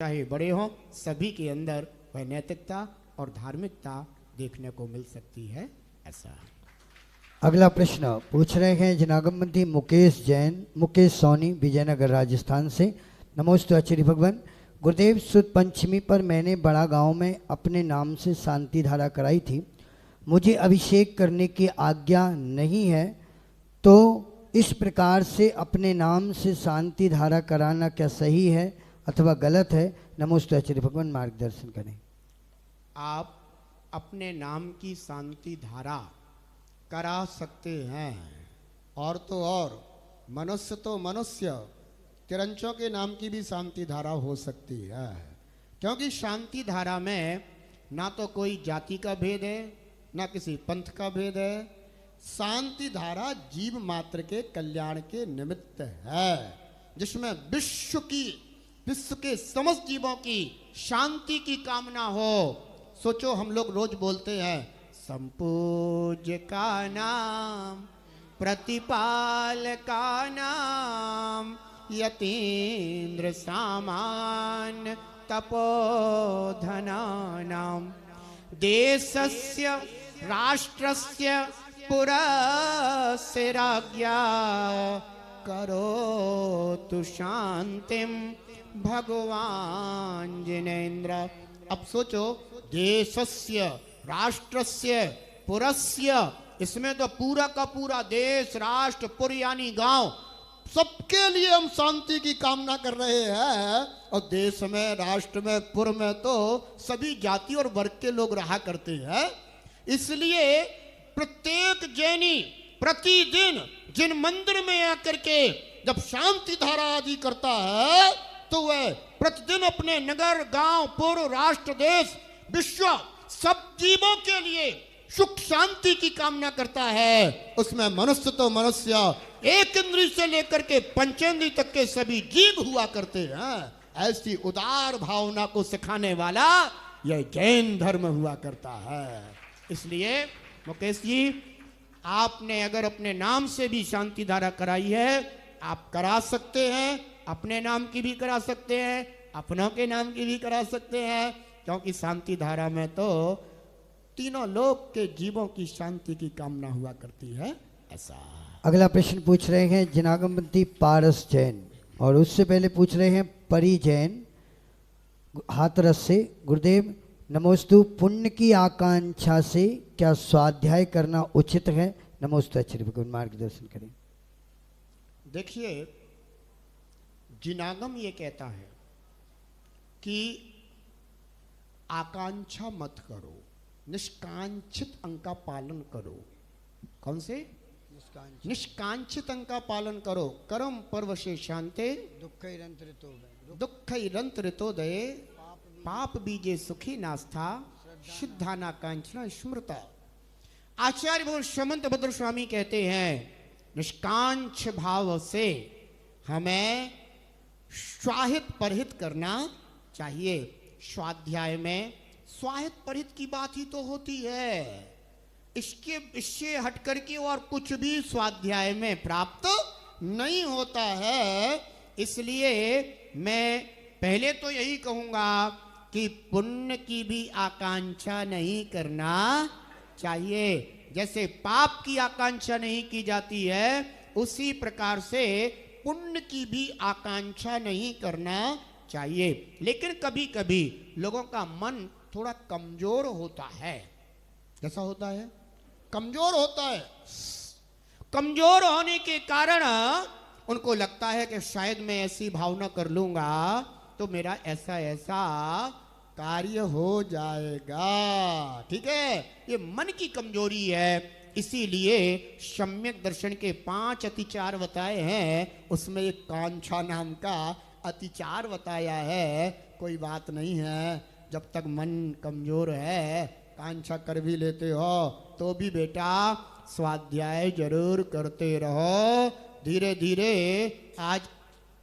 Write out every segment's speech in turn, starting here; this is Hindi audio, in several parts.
चाहे बड़े हों, सभी के अंदर वह नैतिकता और धार्मिकता देखने को मिल सकती है। ऐसा अगला प्रश्न पूछ रहे हैं जनागमबंदी मुकेश जैन, मुकेश सोनी, विजयनगर राजस्थान से। नमोस्तु आचार्य भगवान। गुरुदेव, सुद पंचमी पर मैंने बड़ा गांव में अपने नाम से शांति धारा कराई थी। मुझे अभिषेक करने की आज्ञा नहीं है, तो इस प्रकार से अपने नाम से शांति धारा कराना क्या सही है अथवा गलत है? नमोस्तु आचार्य भगवान, मार्गदर्शन करें। आप अपने नाम की शांति धारा करा सकते हैं, और तो और मनुष्य तो मनुष्य, तिरंचों के नाम की भी शांति धारा हो सकती है, क्योंकि शांति धारा में ना तो कोई जाति का भेद है, ना किसी पंथ का भेद है। शांति धारा जीव मात्र के कल्याण के निमित्त है, जिसमें विश्व के समस्त जीवों की शांति की कामना हो। सोचो, हम लोग रोज बोलते हैं संपूज्य का नाम, प्रतिपाल का नाम, यतीन्द्र सामान तपोधना नाम, देशस्य राष्ट्रस्य पुरस्य राज्ञा, करोतु शांतिम भगवान जिनेन्द्र। अब सोचो, देशस्य राष्ट्रस्य पुरस्य, इसमें तो पूरा का पूरा देश, राष्ट्र, पुर यानी गांव, सबके लिए हम शांति की कामना कर रहे हैं। और देश में, राष्ट्र में, पुर में तो सभी जाति और वर्ग के लोग रहा करते हैं। इसलिए प्रत्येक जैनी प्रतिदिन जिन मंदिर में आकर के जब शांति धारा आदि करता है, तो वह प्रतिदिन अपने नगर, गांव, पुर, राष्ट्र, देश, विश्व, सब जीवों के लिए सुख शांति की कामना करता है। उसमें मनुष्य तो मनुष्य, एक इंद्रिय से लेकर के पंचेंद्रिय तक के सभी जीव हुआ करते हैं। ऐसी उदार भावना को सिखाने वाला यह जैन धर्म हुआ करता है। इसलिए मुकेश जी, आपने अगर अपने नाम से भी शांति धारा कराई है, आप करा सकते हैं, अपने नाम की भी करा सकते हैं, अपनों के नाम की भी करा सकते हैं, क्योंकि शांति धारा में तो तीनों लोक के जीवों की शांति की कामना हुआ करती है। ऐसा अगला प्रश्न पूछ रहे हैं जनागमबंदी पारस जैन, और उससे पहले पूछ रहे हैं परी जैन, हाथरस से। गुरुदेव नमोस्तु, पुण्य की आकांक्षा से क्या स्वाध्याय करना उचित है? नमोस्तु आचार्य भगवान, मार्गदर्शन करें। देखिए, जिनागम ये कहता है कि आकांक्षा मत करो, निष्कांक्षित अंक का पालन करो। कौन से? निष्कांक्षित अंक का पालन करो। कर्म पर्वशे शांते दुःखैरंतरितोदये, पाप बीजे सुखी नास्था, शुद्धाना कांचना स्मृता। आचार्य भगवान श्रीमंत भद्र स्वामी कहते हैं, निष्कांक्ष भाव से हमें स्वाहित परहित करना चाहिए। स्वाध्याय में स्वाहित परहित की बात ही तो होती है। इससे हट करके और कुछ भी स्वाध्याय में प्राप्त नहीं होता है। इसलिए मैं पहले तो यही कहूंगा कि पुण्य की भी आकांक्षा नहीं करना चाहिए। जैसे पाप की आकांक्षा नहीं की जाती है, उसी प्रकार से पुण्य की भी आकांक्षा नहीं करना चाहिए। लेकिन कभी कभी लोगों का मन थोड़ा कमजोर होता है। कैसा होता है? कमजोर होता है। कमजोर होने के कारण उनको लगता है कि शायद मैं ऐसी भावना कर लूंगा तो मेरा ऐसा ऐसा कार्य हो जाएगा। ठीक है, ये मन की कमजोरी है। इसीलिए सम्यक दर्शन के 5 अतिचार बताए हैं, उसमें एक कांक्षा नाम का अतिचार बताया है। कोई बात नहीं है, जब तक मन कमजोर है, कांक्षा कर भी लेते हो तो भी बेटा स्वाध्याय जरूर करते रहो। धीरे धीरे आज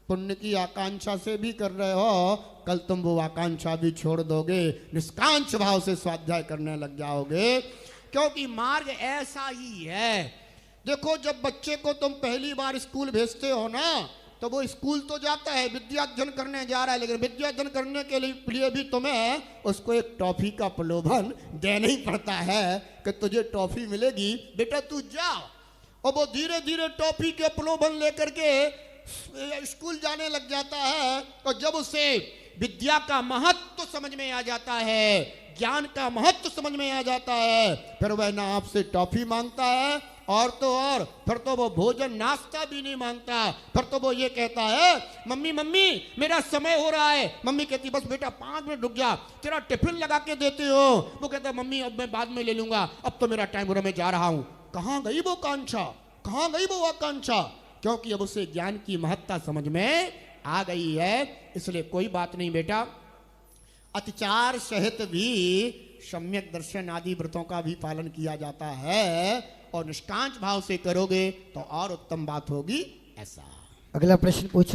पुण्य की आकांक्षा से भी कर रहे हो, कल तुम वो आकांक्षा भी छोड़ दोगे, निष्कांक्ष भाव से स्वाध्याय करने लग जाओगे। क्योंकि मार्ग ऐसा ही है। देखो, जब बच्चे को तुम पहली बार स्कूल भेजते हो ना, तो वो स्कूल तो जाता है, विद्यार्जन करने जा रहा है, लेकिन विद्यार्जन करने के लिए भी तुम्हें उसको एक टॉफी का प्रलोभन देना ही पड़ता है कि तुझे टॉफी मिलेगी, बेटा तू जा। और वो धीरे धीरे टॉफी के प्रलोभन लेकर के स्कूल जाने लग जाता है। और जब उसे विद्या का महत्व समझ में आ जाता है, ज्ञान का महत्व समझ में आ जाता है, फिर वह ना आपसे टॉफी मांगता है और तो और फिर तो वो भोजन नाश्ता भी नहीं मांगता। फिर तो वो ये कहता है, मम्मी मम्मी मेरा समय हो रहा है। मम्मी कहती बस बेटा 5 मिनट रुक जा, तेरा टिफिन लगा के देते हो। वो कहता है मम्मी अब मैं बाद में ले लूंगा, अब तो मेरा टाइम हो रहा, मैं जा रहा हूं। कहां गई वो कांक्षा, कहां गई वो आकांक्षा? क्योंकि अब उसे ज्ञान की महत्ता समझ में आ गई है। इसलिए कोई बात नहीं बेटा, अत्याचार सहित भी सम्यक दर्शन आदि व्रतों का भी पालन किया जाता है और निष्कांच भाव से करोगे तो और उत्तम बात होगी। ऐसा अगला प्रश्न पूछ